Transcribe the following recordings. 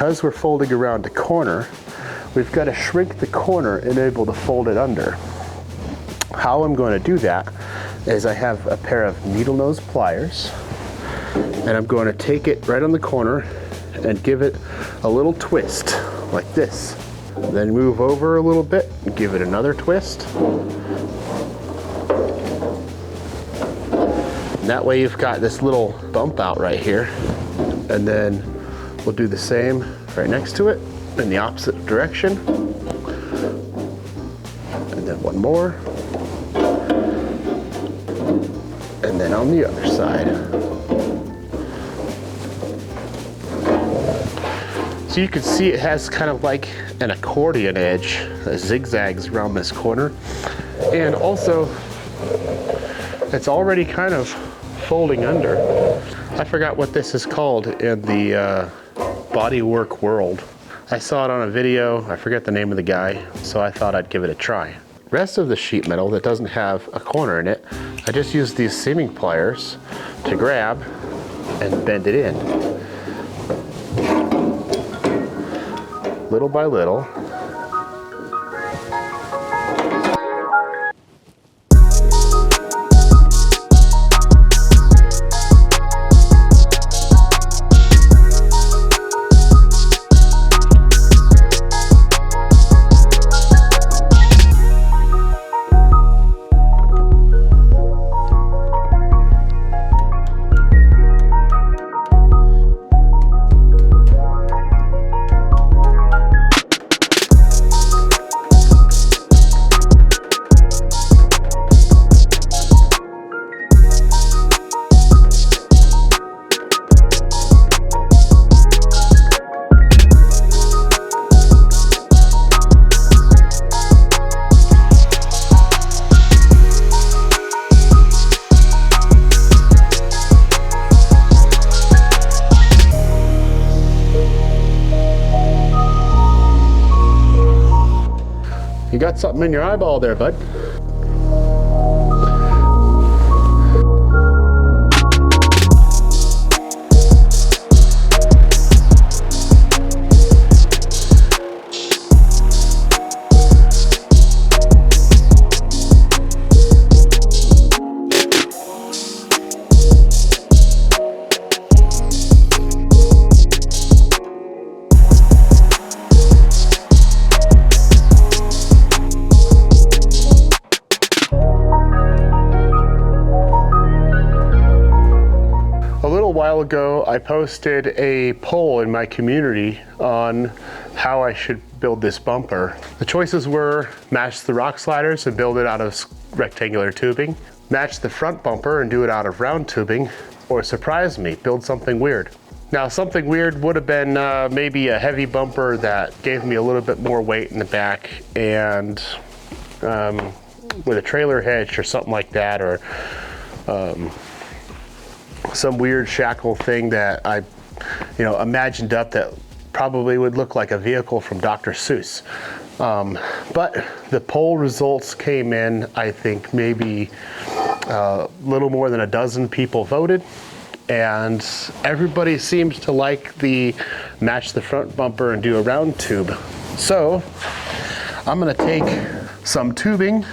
because we're folding around the corner, we've got to shrink the corner and able to fold it under. How I'm going to do that is I have a pair of needle nose pliers, and I'm going to take it right on the corner and give it a little twist like this. Then move over a little bit and give it another twist. And that way you've got this little bump out right here. And then we'll do the same right next to it in the opposite direction. And then one more. And then on the other side. So you can see it has kind of like an accordion edge that zigzags around this corner. And also, it's already kind of folding under. I forgot what this is called in the bodywork world. I saw it on a video, I forget the name of the guy, so I thought I'd give it a try. Rest of the sheet metal that doesn't have a corner in it, I just use these seaming pliers to grab and bend it in. Little by little. You got something in your eyeball there, bud. A while ago, I posted a poll in my community on how I should build this bumper. The choices were match the rock sliders and build it out of rectangular tubing, match the front bumper and do it out of round tubing, or surprise me, build something weird. Now, something weird would have been maybe a heavy bumper that gave me a little bit more weight in the back, and with a trailer hitch or something like that, or some weird shackle thing that I, imagined up that probably would look like a vehicle from Dr. Seuss. But the poll results came in, I think maybe a little more than a dozen people voted, and everybody seems to like the match the front bumper and do a round tube. So I'm gonna take some tubing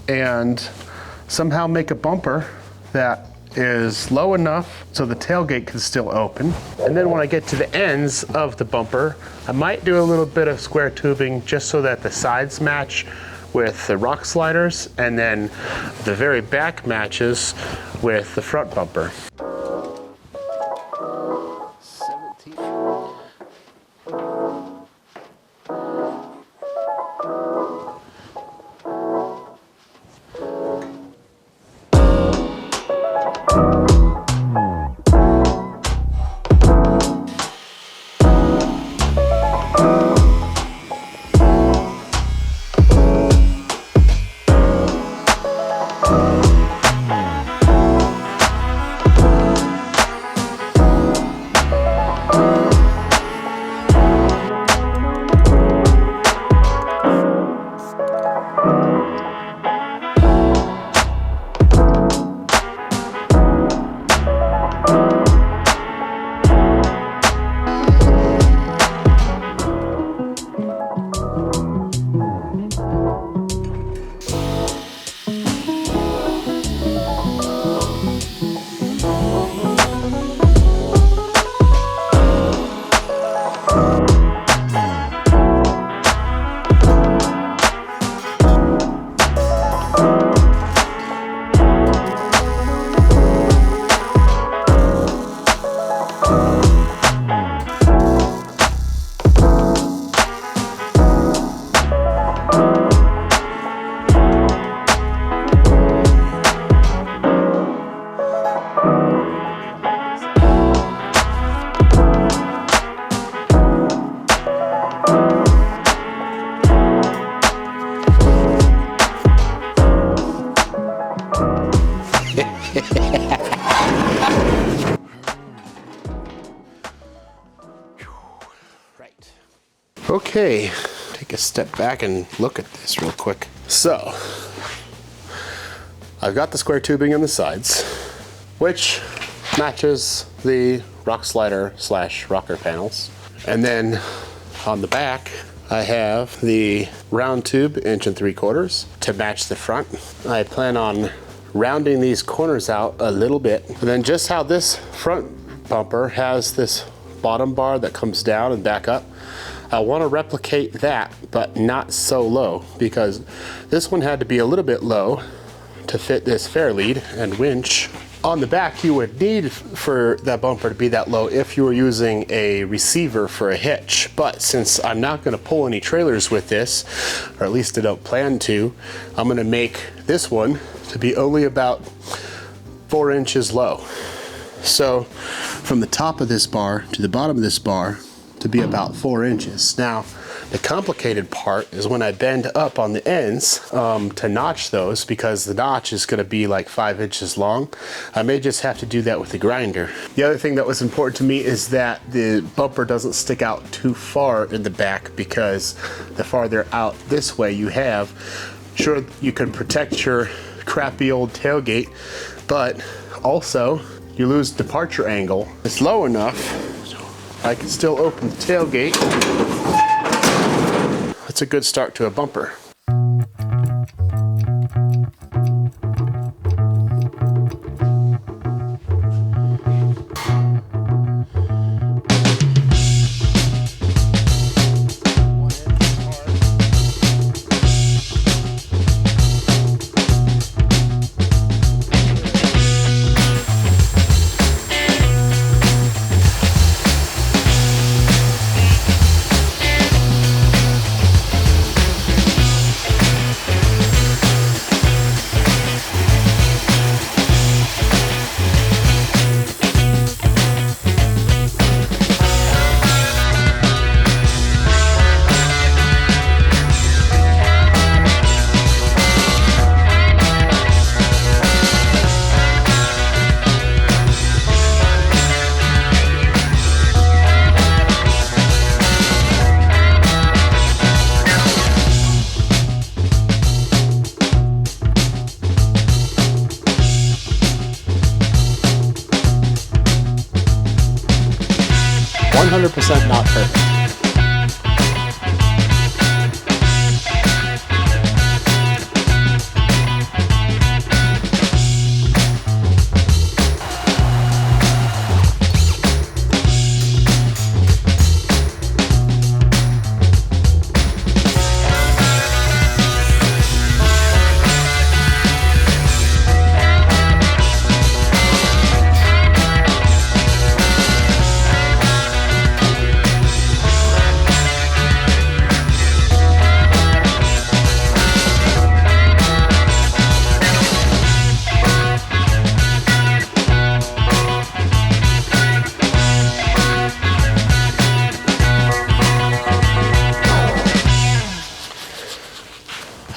and somehow make a bumper that is low enough so the tailgate can still open. And then when I get to the ends of the bumper, I might do a little bit of square tubing just so that the sides match with the rock sliders, and then the very back matches with the front bumper. Okay, take a step back and look at this real quick. So, I've got the square tubing on the sides, which matches the rock slider / rocker panels. And then on the back, I have the round tube 1 3/4 inches to match the front. I plan on rounding these corners out a little bit. And then just how this front bumper has this bottom bar that comes down and back up, I want to replicate that, but not so low, because this one had to be a little bit low to fit this fair lead and winch. On the back, you would need for that bumper to be that low if you were using a receiver for a hitch. But since I'm not going to pull any trailers with this, or at least I don't plan to, I'm going to make this one to be only about 4 inches low. So from the top of this bar to the bottom of this bar to be about 4 inches. Now, the complicated part is when I bend up on the ends to notch those, because the notch is going to be like 5 inches long. I may just have to do that with the grinder. The other thing that was important to me is that the bumper doesn't stick out too far in the back, because the farther out this way you have, sure, you can protect your crappy old tailgate, but also you lose departure angle. It's low enough I can still open the tailgate. That's a good start to a bumper. Not perfect.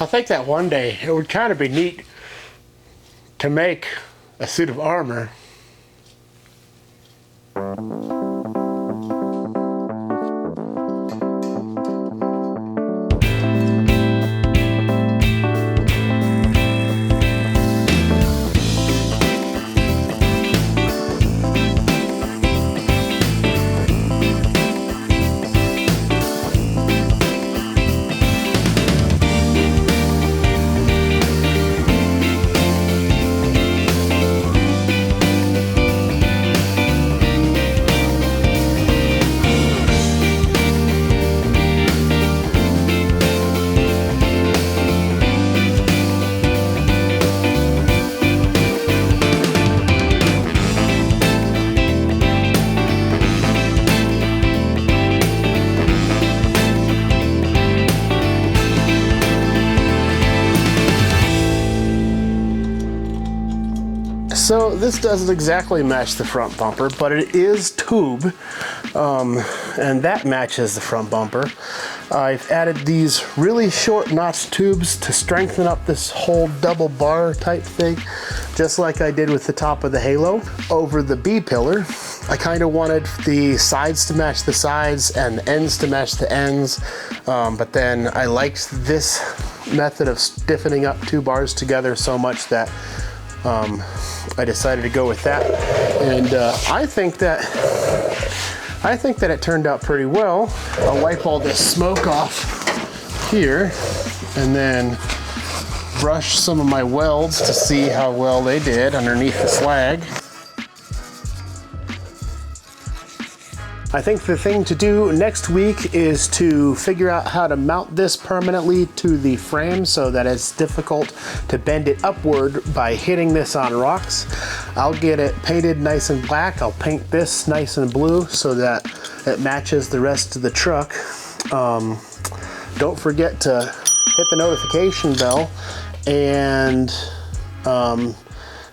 I think that one day it would kind of be neat to make a suit of armor. So this doesn't exactly match the front bumper, but it is tube, and that matches the front bumper. I've added these really short notch tubes to strengthen up this whole double bar type thing, just like I did with the top of the halo over the B pillar. I kind of wanted the sides to match the sides and the ends to match the ends, but then I liked this method of stiffening up 2 bars together so much that I decided to go with that. And I think that it turned out pretty well. I'll wipe all this smoke off here and then brush some of my welds to see how well they did underneath the slag. I think the thing to do next week is to figure out how to mount this permanently to the frame so that it's difficult to bend it upward by hitting this on rocks. I'll get it painted nice and black. I'll paint this nice and blue so that it matches the rest of the truck. Don't forget to hit the notification bell and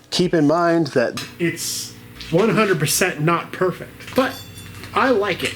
keep in mind that it's 100% not perfect, but I like it.